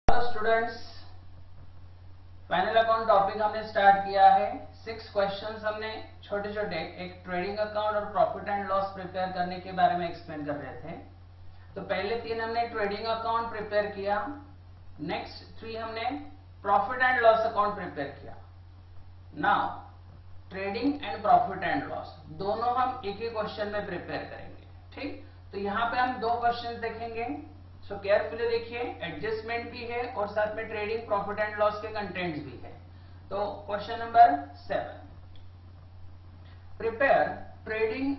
Hello students, final account topic हमने start किया है। 6 क्वेश्चंस हमने छोटे छोटे एक ट्रेडिंग अकाउंट और प्रॉफिट एंड लॉस प्रिपेयर करने के बारे में एक्सप्लेन कर रहे थे। तो पहले 3 हमने ट्रेडिंग अकाउंट प्रिपेयर किया, नेक्स्ट 3 हमने profit and loss account prepare किया। Now trading and profit and loss दोनों हम एक ही क्वेश्चन में प्रिपेयर करेंगे। ठीक, तो यहाँ पे हम 2 क्वेश्चन देखेंगे। सो केयरफुली देखिए, एडजस्टमेंट भी है और साथ में ट्रेडिंग प्रॉफिट एंड लॉस के कंटेंट्स भी है। तो question number 7, prepare trading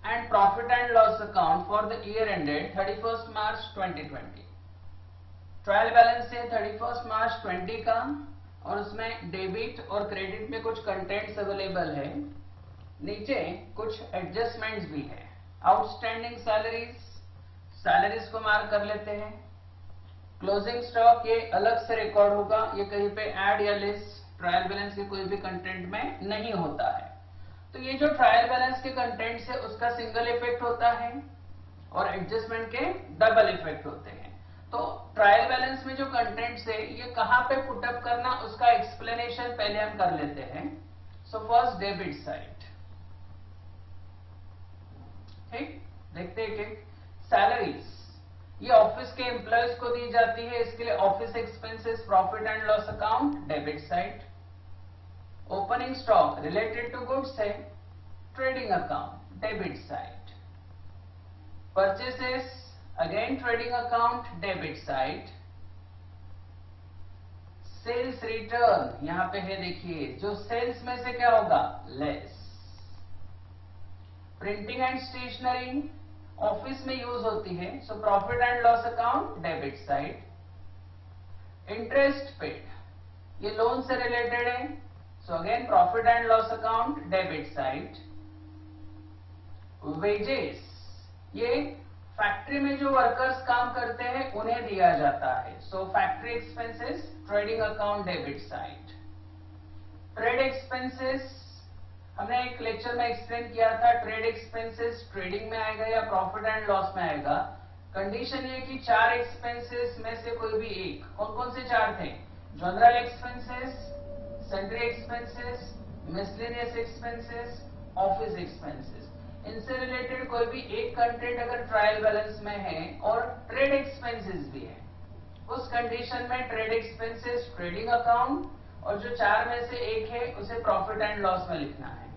and profit and loss account for the year ended 31 March 2020। Trial balance है 31 मार्च 20 का और उसमें डेबिट और क्रेडिट में कुछ कंटेंट्स अवेलेबल है। नीचे कुछ एडजस्टमेंट्स भी है। आउटस्टैंडिंग सैलरीज को मार्क कर लेते हैं। क्लोजिंग स्टॉक ये अलग से रिकॉर्ड होगा, ये कहीं पे ऐड या लेस ट्रायल बैलेंस के कोई भी कंटेंट में नहीं होता है। तो ये जो ट्रायल बैलेंस के कंटेंट्स है उसका सिंगल इफेक्ट होता है और एडजस्टमेंट के डबल इफेक्ट होते हैं। तो ट्रायल बैलेंस में जो कंटेंट्स है ये कहां पे पुटअप करना उसका एक्सप्लेनेशन पहले हम कर लेते हैं। सो फर्स्ट डेबिट साइड, ठीक, देखते हैं कि सैलरीज ये ऑफिस के एम्प्लॉयज को दी जाती है, इसके लिए office expenses profit and loss account debit side. Opening stock related to goods है trading account debit side. Purchases again trading account debit side. Sales return यहां पे है, देखिए जो सेल्स में से क्या होगा, less. Printing and stationery office में यूज होती है, so profit and loss account debit side. Interest paid ये लोन से रिलेटेड है, so again profit and loss account debit side. Wages ये फैक्ट्री में जो वर्कर्स काम करते हैं उन्हें दिया जाता है, so factory expenses trading account debit side. Trade expenses हमने एक लेक्चर में एक्सप्लेन किया था, ट्रेड एक्सपेंसेस ट्रेडिंग में आएगा या प्रॉफिट एंड लॉस में आएगा। कंडीशन ये कि 4 एक्सपेंसेस में से कोई भी एक, कौन कौन से 4 थे, general expenses, sundry expenses, miscellaneous expenses, office expenses, इनसे रिलेटेड कोई भी एक कंटेंट अगर ट्रायल बैलेंस में है और ट्रेड एक्सपेंसेस भी है, उस कंडीशन में ट्रेड एक्सपेंसेस ट्रेडिंग अकाउंट और जो 4 में से एक है उसे प्रॉफिट एंड लॉस में लिखना है।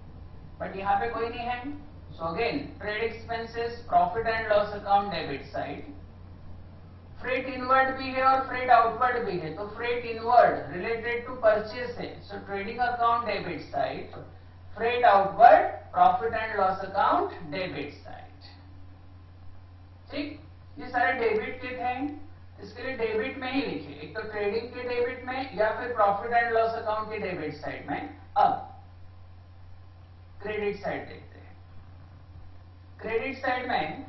बट यहां पे कोई नहीं है, so again trade expenses profit and loss account debit side. Freight inward भी है और फ्रेट आउटवर्ड भी है, तो freight inward related to purchase है, so trading account debit side. Freight outward profit and loss account debit side. ठीक, ये सारे डेबिट के थे, इसके लिए डेबिट में ही लिखे, एक तो ट्रेडिंग के डेबिट में या फिर प्रॉफिट एंड लॉस अकाउंट के डेबिट साइड में। अब क्रेडिट साइड देखते हैं। क्रेडिट साइड में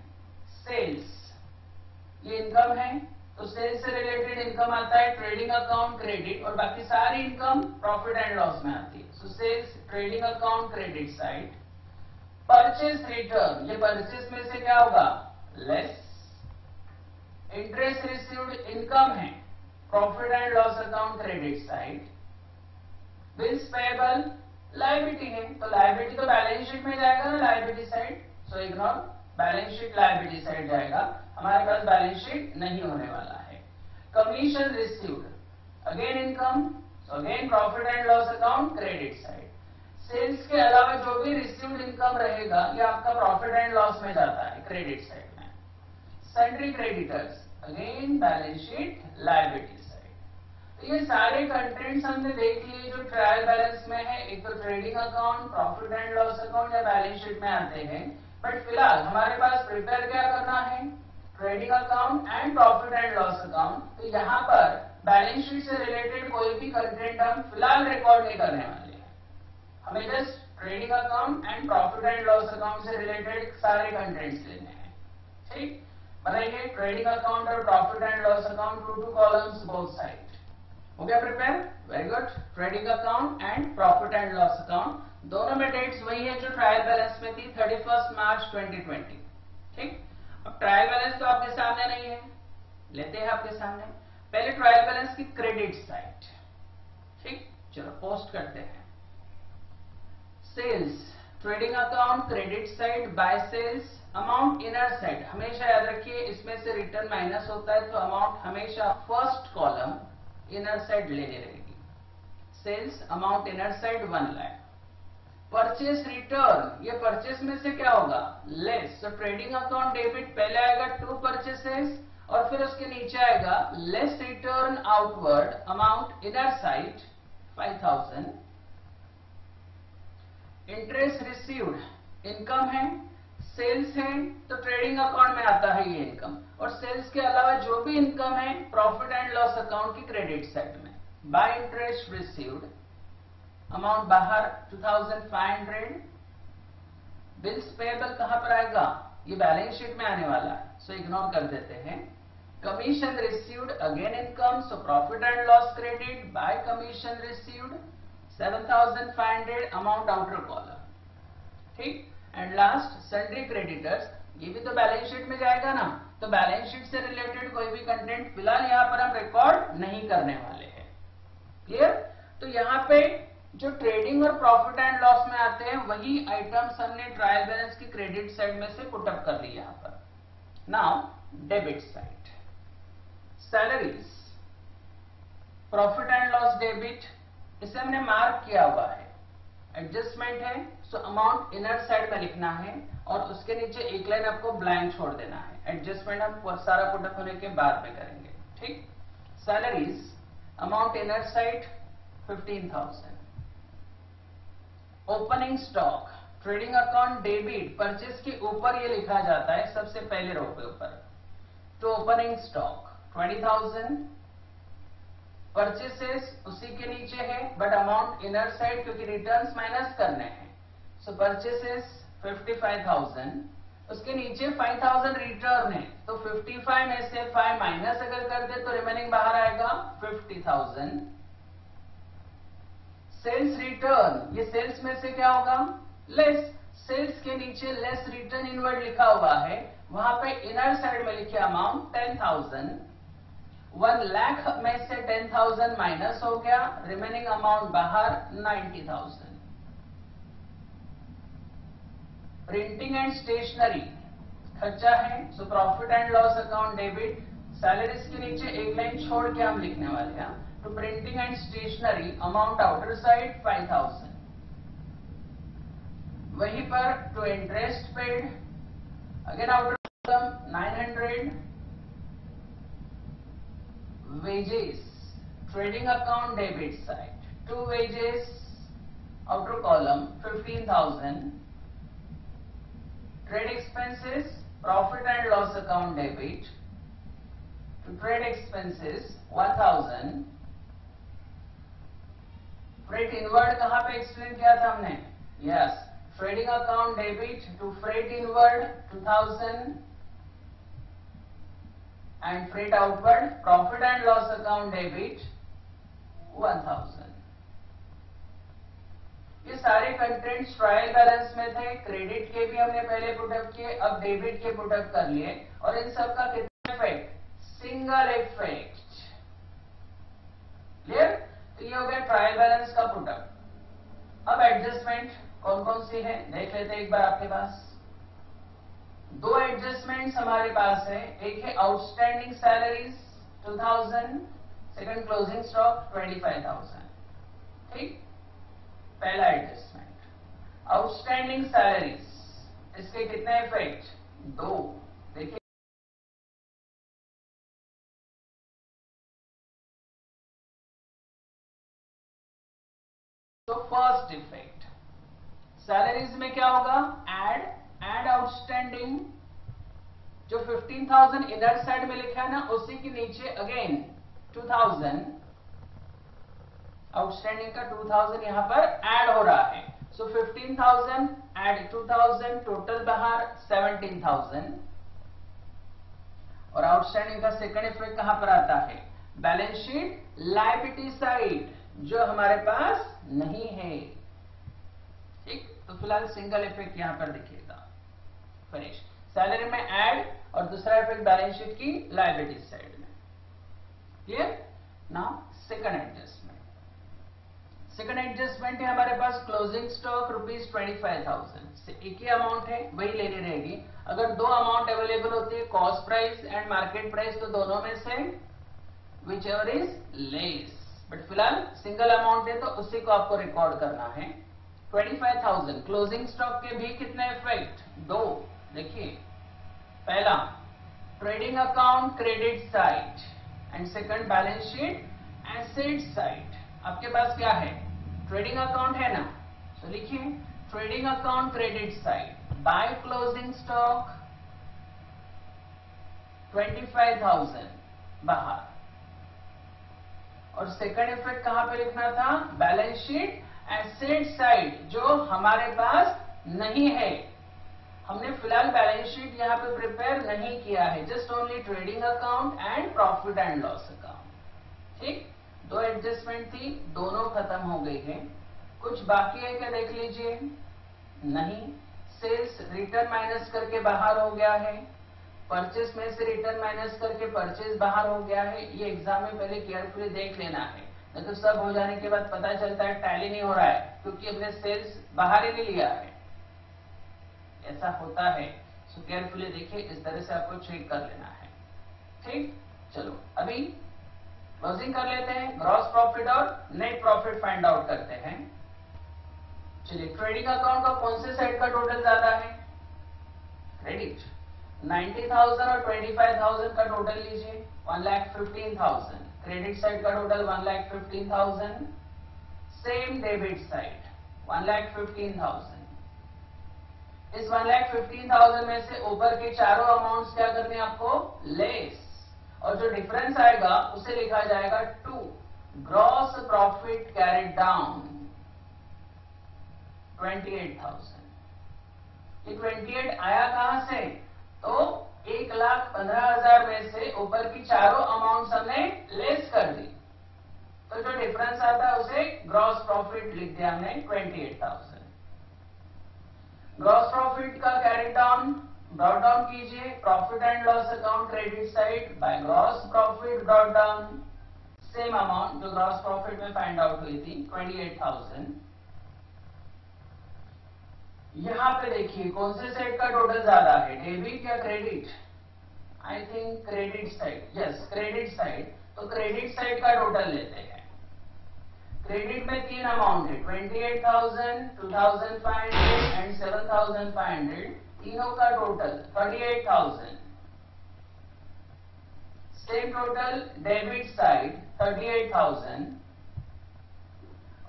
सेल्स ये इनकम है, तो सेल्स से रिलेटेड इनकम आता है ट्रेडिंग अकाउंट क्रेडिट और बाकी सारी इनकम प्रॉफिट एंड लॉस में आती है, so sales trading account credit side. Purchase return ये परचेस में से क्या होगा, लेस। इंटरेस्ट रिसीव्ड इनकम है profit and loss account credit side. Bills payable liability है, तो लायबिलिटी तो बैलेंस शीट में जाएगा ना, liability side, so ignore, balance sheet liability side जाएगा, हमारे पास बैलेंस शीट नहीं होने वाला है। Commission received again income, so again profit and loss account credit side. Sales के अलावा जो भी रिसीव्ड इनकम रहेगा ये आपका प्रॉफिट एंड लॉस में जाता है क्रेडिट साइड में। Sundry creditors again balance sheet liability side. तो ये सारे कंटेंट्स हमने देख लिए जो ट्रायल बैलेंस में है, एक तो trading account, profit and loss account या बैलेंस शीट में आते हैं। बट फिलहाल हमारे पास प्रिपेयर क्या करना है, trading account and profit and loss account. तो यहाँ पर बैलेंस शीट से रिलेटेड कोई भी कंटेंट हम फिलहाल रिकॉर्ड नहीं करने वाले हैं, हमें just trading account and profit and loss account से रिलेटेड सारे कंटेंट्स लेने हैं। ठीक, बनाइए ट्रेडिंग अकाउंट और profit and loss account, 2 columns both side. हो गया prepare, very good. Trading account and profit and loss account दोनों में डेट्स वही है जो ट्रायल बैलेंस में थी, 31 मार्च 2020। ठीक, अब ट्रायल बैलेंस तो आपके सामने नहीं है, लेते हैं आपके सामने। पहले ट्रायल बैलेंस की क्रेडिट साइड, ठीक, चलो पोस्ट करते हैं। Sales, trading account credit side, by sales, amount inner side, हमेशा याद रखिए इसमें से रिटर्न माइनस होता है तो अमाउंट हमेशा फर्स्ट कॉलम इनर साइड लेनी रहेगी। Sales amount inner side 1 lakh. Purchase return, ये परचेस में से क्या होगा, लेस, तो ट्रेडिंग अकाउंट डेबिट पहले आएगा 2 परचेसेस और फिर उसके नीचे आएगा less return outward amount inner side 5000। Interest received income है, सेल्स है तो ट्रेडिंग अकाउंट में आता है ये इनकम, और सेल्स के अलावा जो भी इनकम है प्रॉफिट एंड लॉस अकाउंट की क्रेडिट साइड में। बाय इंटरेस्ट रिसीव्ड अमाउंट बाहर 2500। बिल्स पेएबल कहां पर आएगा, ये बैलेंस शीट में आने वाला है सो इग्नोर कर देते हैं। Commission received again income, so profit and loss credit by commission received 7500 amount outer column, ठीक। एंड लास्ट सन्ड्री क्रेडिटर्स, ये भी तो बैलेंस शीट में जाएगा ना, तो बैलेंस शीट से रिलेटेड कोई भी कंटेंट फिलहाल यहां पर हम रिकॉर्ड नहीं करने वाले हैं। क्लियर? तो यहां पे जो ट्रेडिंग और प्रॉफिट एंड लॉस में आते हैं वही आइटम्स हमने ट्रायल बैलेंस की क्रेडिट साइड में से पुट अप कर ली यहां पर। Now debit side, salaries, profit and loss debit, इसे हमने मार्क किया हुआ है, एडजस्टमेंट है सो अमाउंट इनर साइड में लिखना है और उसके नीचे एक लाइन आपको ब्लैंक छोड़ देना है। एडजस्टमेंट हम सारा पुटअप होने के बाद में करेंगे, ठीक। Salaries amount inner side 15000। Opening stock, trading account debit, purchase के ऊपर ये लिखा जाता है सबसे पहले रो के ऊपर, तो ओपनिंग स्टॉक 20000। परचेसेस उसी के नीचे है बट अमाउंट इनर साइड क्योंकि रिटर्न्स माइनस करने हैं, सो परचेसेस 55000, उसके नीचे 5000 रिटर्न है तो 55 में से 5 माइनस अगर कर दे तो रिमेनिंग बाहर आएगा 50000। सेल्स रिटर्न, ये सेल्स में से क्या होगा, लेस, सेल्स के नीचे लेस रिटर्न इनवर्ड लिखा हुआ है, वहां पे इनर साइड में लिखे अमाउंट 10000। 1 लाख में से 10000 माइनस हो गया, रिमेनिंग अमाउंट बाहर 90000। प्रिंटिंग एंड स्टेशनरी खर्चा है so profit and loss account debit, salaries के नीचे एक लाइन छोड़ के हम लिखने वाले हैं, तो printing and stationery amount outer side 5000। वहीं पर to interest paid again outer column 900। Wages, trading account debit side, to wages outer column 15000। Trade expenses, profit and loss account debit to trade expenses 1000। Freight inward कहां पे explain किया था हमने, yes, trading account debit to freight inward 2000 and freight outward profit and loss account debit 1000। ये सारे contents trial balance में थे, credit के भी हमने पहले पुटअप किए, अब डेबिट के पुटअप कर लिए, और इन सब का कितना इफेक्ट, सिंगल इफेक्ट। क्लियर? तो ये हो गया ट्रायल बैलेंस का पुटअप। अब एडजस्टमेंट कौन कौन सी है देख लेते हैं एक बार। आपके पास 2 एडजस्टमेंट्स हमारे पास है, एक है outstanding salaries 2000, second closing stock 25000, ठीक। पहला एडजस्टमेंट आउटस्टैंडिंग सैलरीज, इसके कितने इफेक्ट, 2, देखिए। तो फर्स्ट इफेक्ट सैलरीज में क्या होगा, एड आउटस्टैंडिंग, जो 15000 इनर साइड में लिखा है ना उसी के नीचे अगेन 2000, आउटस्टैंडिंग का 2000 यहां पर ऐड हो रहा है, सो 15000 ऐड 2000, टोटल बाहर 17000। और आउटस्टैंडिंग का सेकंड इफेक्ट कहां पर आता है, बैलेंस शीट लायबिलिटी साइड, जो हमारे पास नहीं है, ठीक। तो फिलहाल सिंगल इफेक्ट यहां पर दिखेगा, फिनिश। सैलरी में ऐड और दूसरा इफेक्ट बैलेंस शीट की लायबिलिटी साइड में। Clear? Now second adjustment. Second adjustment है हमारे पास क्लोजिंग स्टॉक ₹25,000 एक ही अमाउंट है, वही लेनी रहेगी। अगर दो अमाउंट अवेलेबल होती है, cost price and market price, तो दोनों में से which ever is less, but फिलहाल सिंगल अमाउंट है तो उसी को आपको रिकॉर्ड करना है। 25,000 क्लोजिंग स्टॉक के भी कितने इफेक्ट? दो। देखिए, पहला trading account credit side and second balance sheet asset side. आपके पास क्या है? ट्रेडिंग अकाउंट है ना, तो लिखिए trading account credit side by closing stock 25,000 बाहर, और सेकंड इफेक्ट कहां पे लिखना था? बैलेंस शीट एसेट साइड, जो हमारे पास नहीं है। हमने फिलहाल बैलेंस शीट यहां पे प्रिपेयर नहीं किया है, just only trading account and profit and loss account. ठीक, दो एडजस्टमेंट थी, दोनों खत्म हो गई है। कुछ बाकी है क्या? देख लीजिए। नहीं। सेल्स रिटर्न माइनस करके बाहर हो गया है, परचेस में से रिटर्न माइनस करके परचेस बाहर हो गया है। ये एग्जाम में पहले केयरफुली देख लेना है, नहीं तो सब हो जाने के बाद पता चलता है टैली नहीं हो रहा है क्योंकि हमने सेल्स बाहर ही नहीं लिया है। ऐसा होता है, सो केयरफुली देखिए, इस तरह से आपको चेक कर लेना है। ठीक, चलो अभी क्लोजिंग कर लेते हैं, ग्रॉस प्रॉफिट और नेट प्रॉफिट फाइंड आउट करते हैं। चलिए, ट्रेडिंग अकाउंट का कौन से साइड का टोटल ज्यादा है? क्रेडिट। 90,000 और 25,000 का टोटल लीजिए, 1,15,000। क्रेडिट साइड का टोटल 1,15,000। Same debit side 1,15,000। इस 1,15,000 में से ऊपर के चारों अमाउंट्स क्या करने आपको? लेस, और जो डिफरेंस आएगा उसे लिखा जाएगा 2 ग्रॉस प्रॉफिट कैरिड डाउन 28,000। ये 28 आया कहां से? तो 1,15,000 में से ऊपर की चारों अमाउंट्स हमने लेस कर दी, तो जो डिफरेंस आता है उसे ग्रॉस प्रॉफिट लिख दिया हमने 28,000। ग्रॉस प्रॉफिट का कैरी डाउन ब्रॉट डाउन कीजिए, profit and loss account credit side bye gross profit brought down, same amount जो ग्रॉस प्रॉफिट में फाइंड आउट हुई थी 28,000। यहां पे देखिए कौन से साइड का टोटल ज्यादा है, डेबिट या credit? I think credit side, yes credit side. तो क्रेडिट साइड का टोटल लेते हैं। क्रेडिट में तीन अमाउंट है, 28,000, 2,500 एंड 7,500। तीनों का total 38,000। Same total debit side 38,000,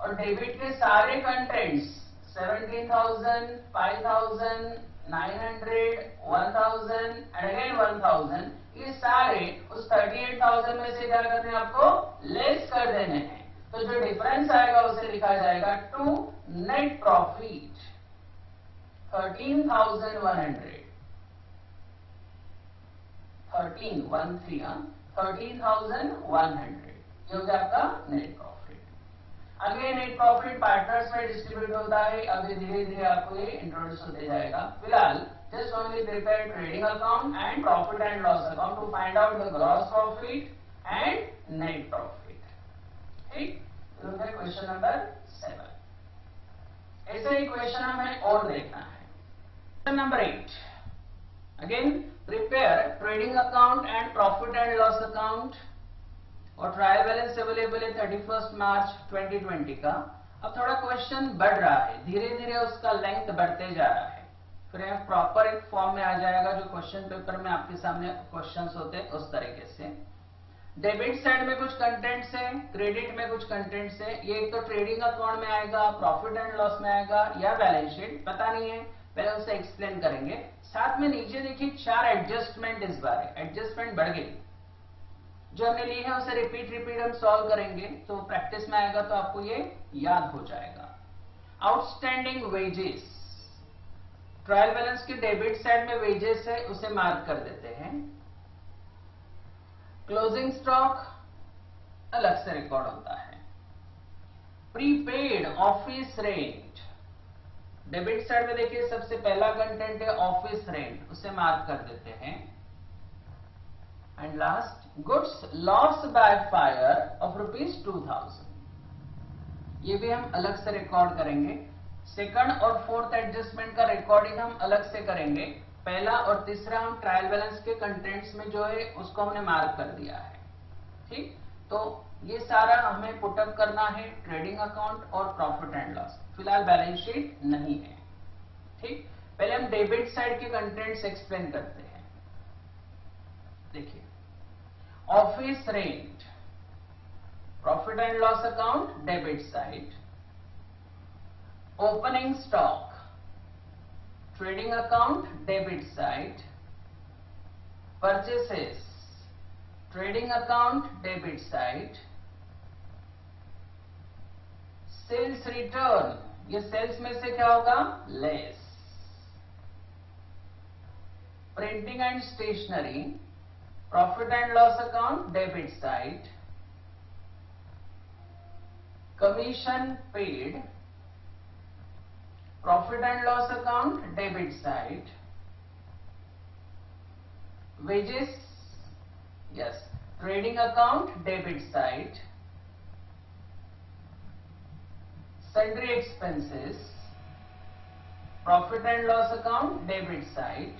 और डेबिट के सारे कंटेंट्स 17,000, 5,000, 900, 1,000 एंड अगेन 1,000, ये सारे उस 38,000 में से क्या करने हैं आपको? लेस कर देने हैं। तो जो डिफरेंस आएगा उसे लिखा जाएगा 2 नेट प्रॉफिट 13,100। 13,100, ये हो गया आपका नेट प्रॉफिट। अगले नेट प्रॉफिट पार्टनर्स में डिस्ट्रीब्यूट होता है, अभी धीरे धीरे आपको ये इंट्रोड्यूस होते जाएगा। फिलहाल just only prepare trading account and profit and loss account to find out the gross profit and net profit. ठीक, क्वेश्चन नंबर 7। ऐसे ही क्वेश्चन हमें और देखना है। Question number 8, again prepare trading account and profit and loss account, और trial balance available है 31 मार्च 2020 का। अब थोड़ा क्वेश्चन बढ़ रहा है, धीरे धीरे उसका लेंथ बढ़ते जा रहा है, फिर यह प्रॉपर एक फॉर्म में आ जाएगा जो क्वेश्चन पेपर में आपके सामने क्वेश्चंस होते हैं उस तरीके से। डेबिट साइड में कुछ कंटेंट्स है, क्रेडिट में कुछ कंटेंट्स है। ये एक तो ट्रेडिंग अकाउंट में आएगा, प्रॉफिट एंड लॉस में आएगा, या बैलेंस शीट, पता नहीं है, पहले उसे एक्सप्लेन करेंगे। साथ में नीचे देखिए 4 एडजस्टमेंट इस बार है, एडजस्टमेंट बढ़ गई। जो हमने ली है उसे रिपीट हम सॉल्व करेंगे, तो प्रैक्टिस में आएगा तो आपको ये याद हो जाएगा। आउटस्टैंडिंग वेजेस, ट्रायल बैलेंस की डेबिट साइड में वेजेस है, उसे मार्क कर देते हैं। क्लोजिंग स्टॉक अलग से रिकॉर्ड होता है। Prepaid office rent, debit side में देखिए सबसे पहला कंटेंट है ऑफिस रेंट, उसे मार्क कर देते हैं। And last goods loss by fire of ₹2000। ये भी हम अलग से रिकॉर्ड करेंगे। सेकंड और फोर्थ एडजस्टमेंट का रिकॉर्डिंग हम अलग से करेंगे। पहला और तीसरा हम ट्रायल बैलेंस के कंटेंट्स में जो है उसको हमने मार्क कर दिया है। ठीक, तो ये सारा हमें पुटअप करना है ट्रेडिंग अकाउंट और प्रॉफिट एंड लॉस। फिलहाल बैलेंस शीट नहीं है। ठीक, पहले हम डेबिट साइड के कंटेंट्स एक्सप्लेन करते हैं। देखिए, office rent profit and loss account debit side, opening stock trading account debit side, purchases trading account debit side, sales return, ये सेल्स में से क्या होगा, less, printing and stationery profit and loss account debit side, commission paid profit and loss account debit side, wages, yes, trading account debit side, sundry expenses profit and loss account debit side,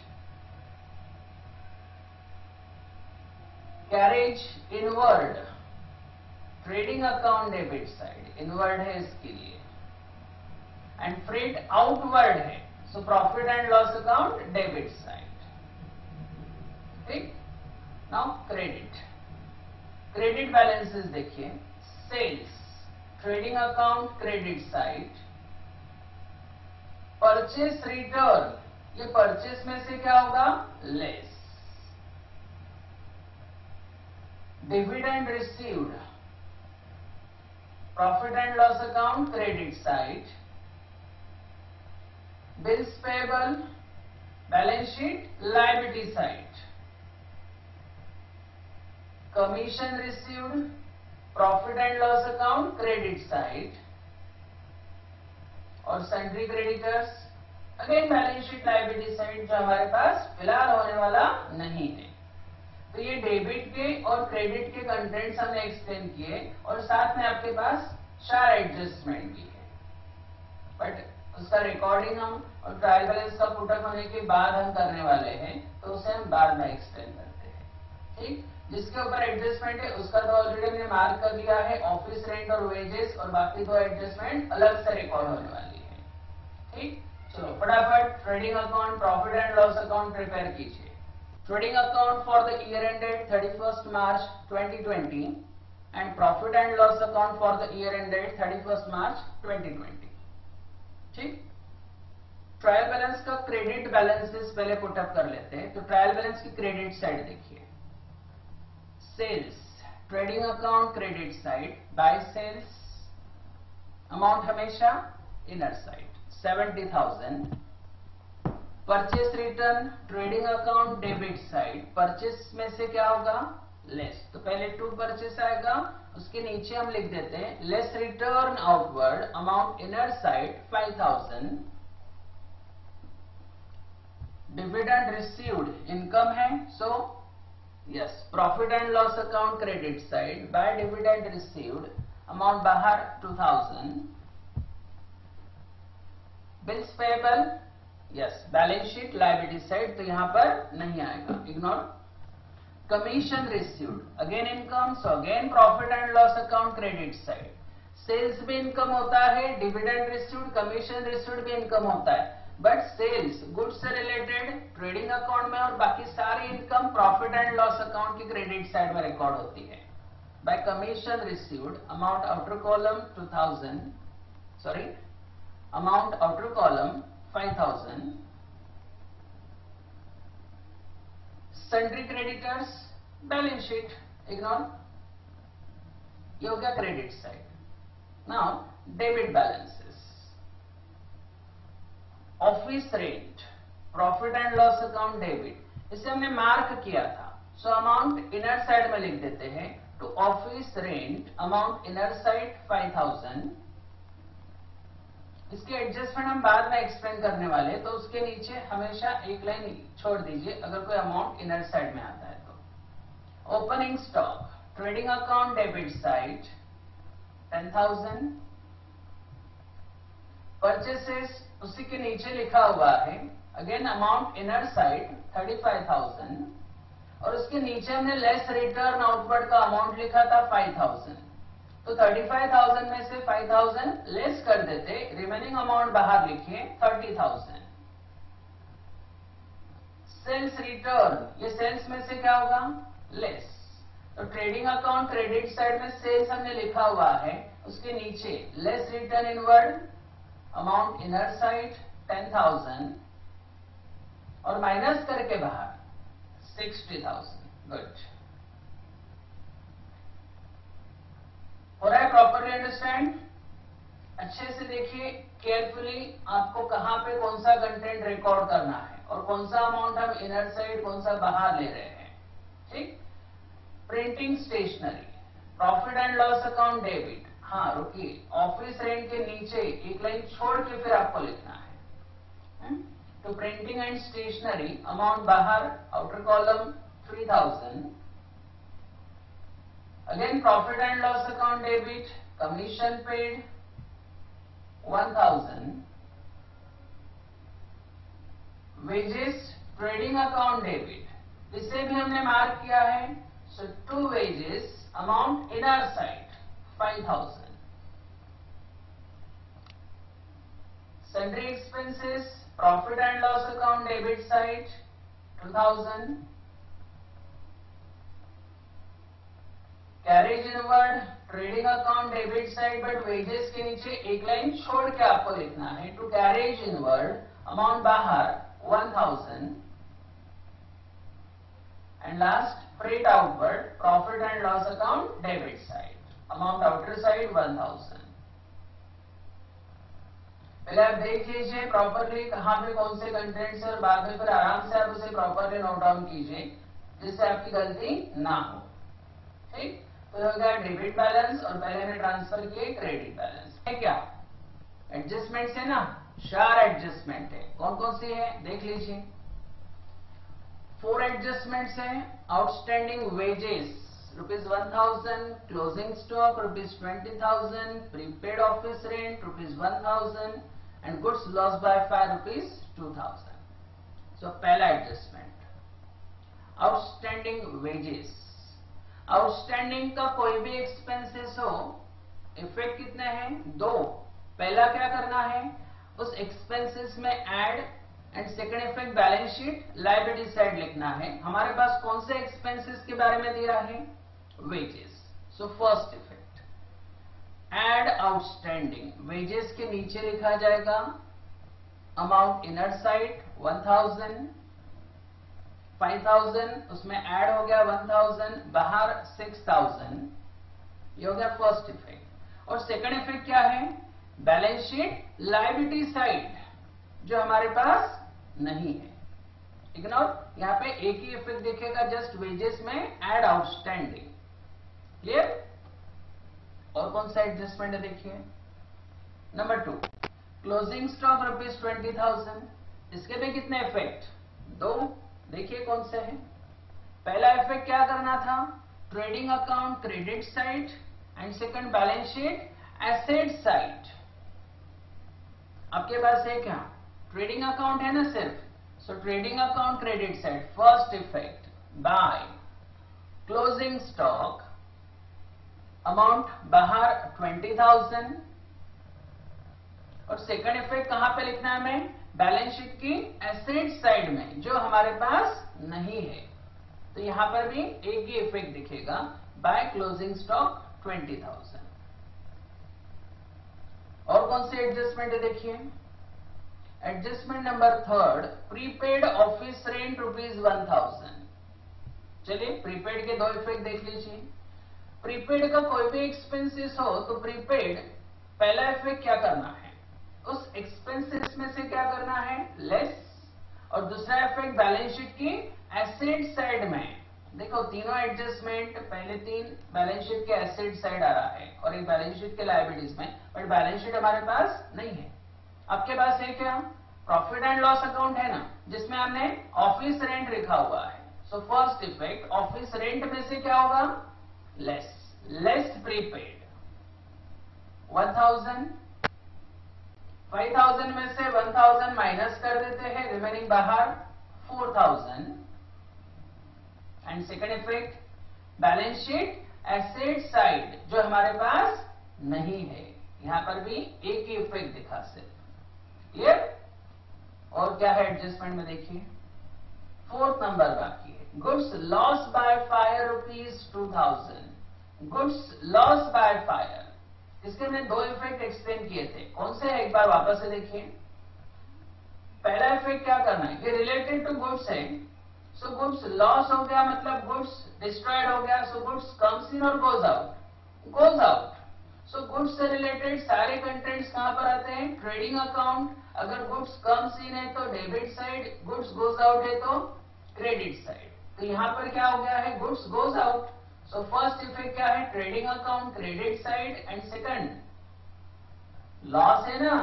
carriage inward trading account debit side, inward है इसके लिए, and freight outward है, so profit and loss account debit side. ठीक, now credit balances देखिए, sales trading account credit side, purchase return, ये purchase में से क्या होगा, less, dividend received profit and loss account credit side, bills payable balance sheet liability side, commission received profit and loss account credit side, और sundry creditors again balance sheet liability side, जो हमारे पास फिलहाल होने वाला नहीं है। तो ये डेबिट के और क्रेडिट के कंटेंट्स हमने एक्सप्लेन किए और साथ में आपके पास 4 एडजस्टमेंट भी है, बट उसका रिकॉर्डिंग हम और ट्रायल बैलेंस का पुटअप होने के बाद हम करने वाले हैं, तो उसे हम बाद में एक्सप्लेन करते हैं। ठीक, जिसके ऊपर एडजस्टमेंट है उसका तो ऑलरेडी हमने मार्क कर लिया है, ऑफिस रेंट और वेजेस, और बाकी 2 एडजस्टमेंट अलग से रिकॉर्ड होने वाली है। ठीक, चलो फटाफट trading account profit and loss account prepare कीजिए। Trading account for the year ended 31st March 2020 and profit and loss account for the year ended 31st March 2020। ठीक, ट्रायल बैलेंस का क्रेडिट बैलेंसेस पहले पुटअप कर लेते हैं। तो trial balance की credit side देखिए, sales trading account credit side, by sales amount हमेशा inner side 70,000, purchase return trading account debit side, purchase में से क्या होगा, लेस, तो पहले टू परचेस आएगा, उसके नीचे हम लिख देते हैं less return outward amount inner side 5,000, dividend received income है, so yes profit and loss account credit side, by dividend received amount बाहर 2,000, bills payable, yes balance sheet liability side, तो यहां पर नहीं आएगा, ignore, commission received again income, so again profit and loss account credit side, sales भी income होता है, dividend received commission received भी इनकम होता है, बट सेल्स गुड्स से रिलेटेड ट्रेडिंग अकाउंट में और बाकी सारी income profit and loss account की क्रेडिट साइड में रिकॉर्ड होती है। Bye commission received amount outer column 2000, sorry amount outer column 5,000, sundry creditors balance sheet ignore, ये हो गया credit side. Now debit balances, office rent profit and loss account debit, इसे हमने mark किया था, सो अमाउंट इनर साइड में लिख देते हैं, to office rent amount inner side 5,000, इसके एडजस्टमेंट हम बाद में एक्सप्लेन करने वाले हैं, तो उसके नीचे हमेशा एक लाइन छोड़ दीजिए अगर कोई अमाउंट इनर साइड में आता है तो। Opening stock, trading account debit side 10,000, purchases उसी के नीचे लिखा हुआ है, अगेन अमाउंट इनर साइड 35,000, और उसके नीचे हमने लेस रिटर्न आउटवर्ड का अमाउंट लिखा था 5,000, तो 35,000 में से 5,000 लेस कर देते, रिमेनिंग अमाउंट बाहर लिखिए 30,000। सेल्स रिटर्न, ये सेल्स में से क्या होगा, लेस, तो ट्रेडिंग अकाउंट क्रेडिट साइड में सेल्स हमने लिखा हुआ है, उसके नीचे less return inward, amount inner side 10,000 और माइनस करके बाहर 60,000। गुड, हो रहा है प्रॉपरली अंडरस्टैंड? अच्छे से देखिए केयरफुली, आपको कहां पे कौन सा कंटेंट रिकॉर्ड करना है और कौन सा अमाउंट हम इनर साइड कौन सा बाहर ले रहे हैं। ठीक, printing stationery, profit and loss account debit, हाँ रुकिए, ऑफिस रेंट के नीचे एक लाइन छोड़ के फिर आपको लिखना है। तो प्रिंटिंग एंड स्टेशनरी अमाउंट बाहर, outer column 3,000, again profit and loss account debit, commission paid 1,000, wages trading account debit, इसे भी हमने मार्क किया है, so to wages amount inner side 5,000, sundry expenses, profit and loss account debit side 2,000, carriage inward trading account debit side, but wages के नीचे एक line छोड़ के आपको लिखना है, to carriage inward amount बाहर 1,000, and last freight outward profit and loss account debit side, amount outer side 1,000। पहले आप देख लीजिए प्रॉपरली कहां पे कौन से कंटेंट्स है और बाद में फिर आराम से आप उसे प्रॉपरली नोट डाउन कीजिए जिससे आपकी गलती ना हो। ठीक, तो हो गया डेबिट बैलेंस और पहले हमने ट्रांसफर किए क्रेडिट बैलेंस है। क्या एडजस्टमेंट्स है ना, 4 एडजस्टमेंट है, कौन कौन सी है देख लीजिए। 4 एडजस्टमेंट्स है, outstanding wages ₹1,000, closing stock ₹20,000, prepaid office rent ₹1,000 and goods lost by fire ₹2,000। So पहला एडजस्टमेंट, आउटस्टैंडिंग वेजेस, आउटस्टैंडिंग का कोई भी एक्सपेंसेस हो, इफेक्ट कितने हैं, 2। पहला क्या करना है, उस एक्सपेंसेस में add and second effect balance sheet liability side लिखना है। हमारे पास कौन से एक्सपेंसेस के बारे में दिया है, wages, so first effect add outstanding, wages के नीचे लिखा जाएगा अमाउंट इनर साइड 1,000, 5,000 उसमें ऐड हो गया 1,000, बाहर 6,000, ये हो गया फर्स्ट इफेक्ट। और सेकंड इफेक्ट क्या है, बैलेंस शीट लायबिलिटी साइड जो हमारे पास नहीं है, इग्नोर, यहां पे एक ही इफेक्ट दिखेगा जस्ट वेजेस में ऐड आउटस्टैंडिंग। क्लियर? और कौन सा एडजस्टमेंट है देखिए, नंबर 2, क्लोजिंग स्टॉक ₹20,000, इसके भी कितने इफेक्ट, 2। देखिए कौन से हैं। पहला इफेक्ट क्या करना था, trading account credit side and second balance sheet asset side. आपके पास है क्या, ट्रेडिंग अकाउंट है ना सिर्फ, सो trading account credit side first effect by closing stock amount बाहर 20,000, और सेकंड इफेक्ट कहां पे लिखना है हमें, बैलेंस शीट की एसेट साइड में जो हमारे पास नहीं है, तो यहां पर भी एक ही इफेक्ट दिखेगा बाय क्लोजिंग स्टॉक 20,000। और कौन सी एडजस्टमेंट है देखिए, adjustment number 3, prepaid office rent ₹1,000। चलिए प्रीपेड के 2 इफेक्ट देख लीजिए। प्रीपेड का कोई भी एक्सपेंसेस हो तो प्रीपेड पहला इफेक्ट क्या करना है, उस एक्सपेंसेस में से क्या करना है, लेस, और दूसरा इफेक्ट बैलेंस शीट की एसेट साइड में। देखो तीनों एडजस्टमेंट, पहले 3 बैलेंस शीट के एसेट साइड आ रहा है और एक बैलेंस शीट के लायबिलिटीज में, बट बैलेंस शीट हमारे पास नहीं है। आपके पास है क्या, प्रॉफिट एंड लॉस अकाउंट है ना, जिसमें हमने ऑफिस रेंट लिखा हुआ है, सो फर्स्ट इफेक्ट ऑफिस रेंट में से क्या होगा, लेस प्रीपेड 1000, 5000 में से 1000 माइनस कर देते हैं, रिमेनिंग बाहर 4000। And second effect balance sheet asset side जो हमारे पास नहीं है, यहां पर भी एक ही इफेक्ट दिखा सिर्फ। क्लियर? और क्या है एडजस्टमेंट में देखिए, फोर्थ नंबर बाकी है। Goods loss by fire ₹2000, goods loss by fire, इसके हमने दो इफेक्ट एक्सप्लेन किए थे, कौन से है एक बार वापस से देखिए। पहला इफेक्ट क्या करना है, ये रिलेटेड टू गुड्स है, सो गुड्स लॉस हो गया मतलब गुड्स डिस्ट्रॉयड हो गया, सो गुड्स कम्स इन और goes out, goes out. So goods से रिलेटेड सारे कंटेंट्स कहां पर आते हैं, ट्रेडिंग अकाउंट। अगर गुड्स कम्स इन है तो debit side, goods goes out है तो क्रेडिट साइड। तो यहां पर क्या हो गया है, goods goes out. So first effect क्या है, trading account credit side, and second loss है ना,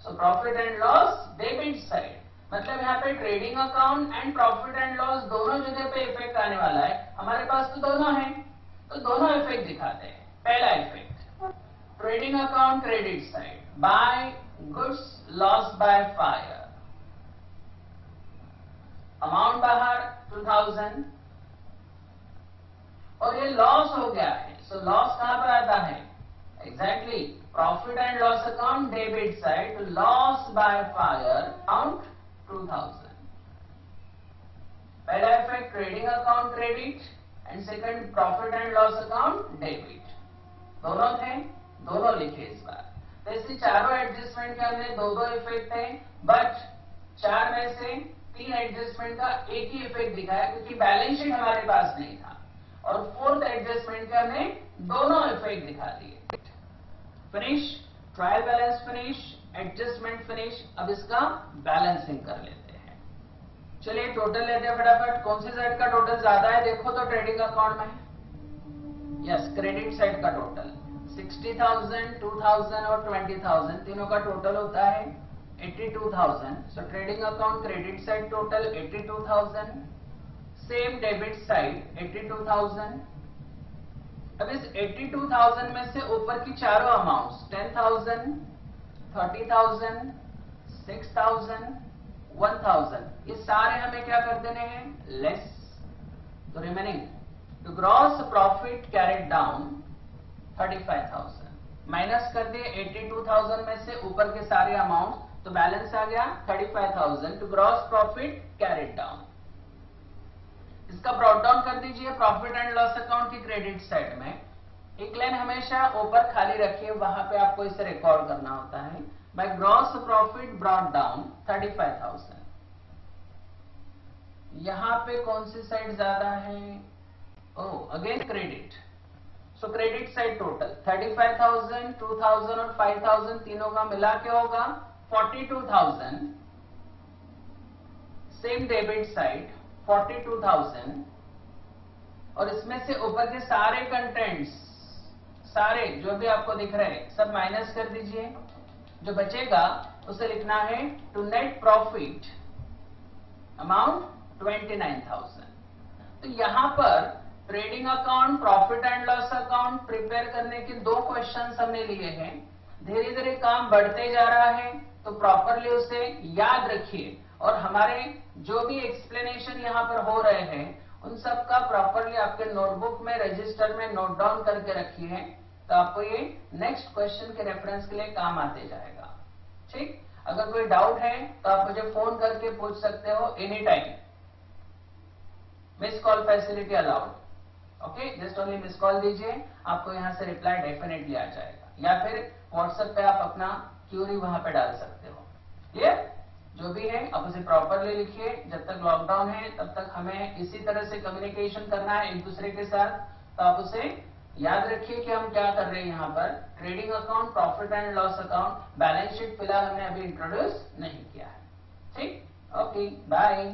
so profit and loss debit side. मतलब यहाँ पे trading account and profit and loss दोनों जगह पे इफेक्ट आने वाला है, हमारे पास तो दोनों है, तो दोनों इफेक्ट दिखाते हैं। पहला effect trading account credit side, by goods loss by fire, amount बाहर 2000 और ये लॉस हो गया है, सो लॉस कहां पर आता है, exactly profit and loss account debit side, loss by fire amount 2000। पहला effect trading account credit and second profit and loss account debit, दोनों थे, दोनों लिखे इस बार। तो इसलिए चारों एडजस्टमेंट के हमने दो दो इफेक्ट थे, बट चार में से तीन एडजस्टमेंट का एक ही इफेक्ट दिखाया क्योंकि बैलेंस शीट हमारे पास नहीं था, और फोर्थ एडजस्टमेंट के हमने दोनों इफेक्ट दिखा दिए। Finish, trial balance finish, adjustment finish. अब इसका बैलेंसिंग कर लेते हैं। चलिए टोटल लेते हैं फटाफट। कौन सी साइड का टोटल ज्यादा है देखो तो ट्रेडिंग अकाउंट में, यस क्रेडिट साइड का टोटल 60,000, 2,000 और 20,000 तीनों का टोटल होता है 82,000। सो trading account credit side total 82,000, same debit side 82,000। अब इस 82,000 में से ऊपर की चारों अमाउंट्स 10,000, 30,000, 6,000, 1,000 ये सारे हमें क्या कर देने हैं, लेस। तो remaining to gross profit carried down 35,000 minus कर दिए 82,000 में से ऊपर के सारे अमाउंट, तो बैलेंस आ गया 35,000 to gross profit carried down. इसका ब्रॉट डाउन कर दीजिए प्रॉफिट एंड लॉस अकाउंट की क्रेडिट साइड में। एक लाइन हमेशा ऊपर खाली रखिए, वहां पे आपको इसे रिकॉर्ड करना होता है। By gross profit brought down 35,000। यहां पे कौन सी साइड ज्यादा है, oh again credit. So credit side total 35,000, 2,000 और 5,000 तीनों का मिला के होगा 42,000। सेम डेबिट साइड 42,000 और इसमें से ऊपर के सारे कंटेंट्स, सारे जो भी आपको दिख रहे हैं सब माइनस कर दीजिए। जो बचेगा उसे लिखना है टू नेट प्रॉफिट अमाउंट 29,000। तो यहां पर trading account profit and loss account prepare करने के दो क्वेश्चंस हमने लिए हैं। धीरे धीरे काम बढ़ते जा रहा है तो प्रॉपरली उसे याद रखिए, और हमारे जो भी एक्सप्लेनेशन यहां पर हो रहे हैं उन सब का प्रॉपरली आपके नोटबुक में रजिस्टर में नोट डाउन करके रखिए, तो आपको ये नेक्स्ट क्वेश्चन के रेफरेंस के लिए काम आते जाएगा। ठीक, अगर कोई डाउट है तो आप मुझे फोन करके पूछ सकते हो any time. Miss call facility allowed, okay, just only miss call दीजिए, आपको यहां से रिप्लाई डेफिनेटली आ जाएगा, या फिर व्हाट्सएप पे आप अपना क्यूरी वहां पे डाल सकते हो। क्लियर? जो भी है आप उसे प्रॉपरली लिखिए। जब तक लॉकडाउन है तब तक हमें इसी तरह से कम्युनिकेशन करना है एक दूसरे के साथ, तो आप उसे याद रखिए कि हम क्या कर रहे हैं यहाँ पर। Trading account, profit and loss account, balance sheet फिलहाल हमने अभी इंट्रोड्यूस नहीं किया है। ठीक, ओके, बाय।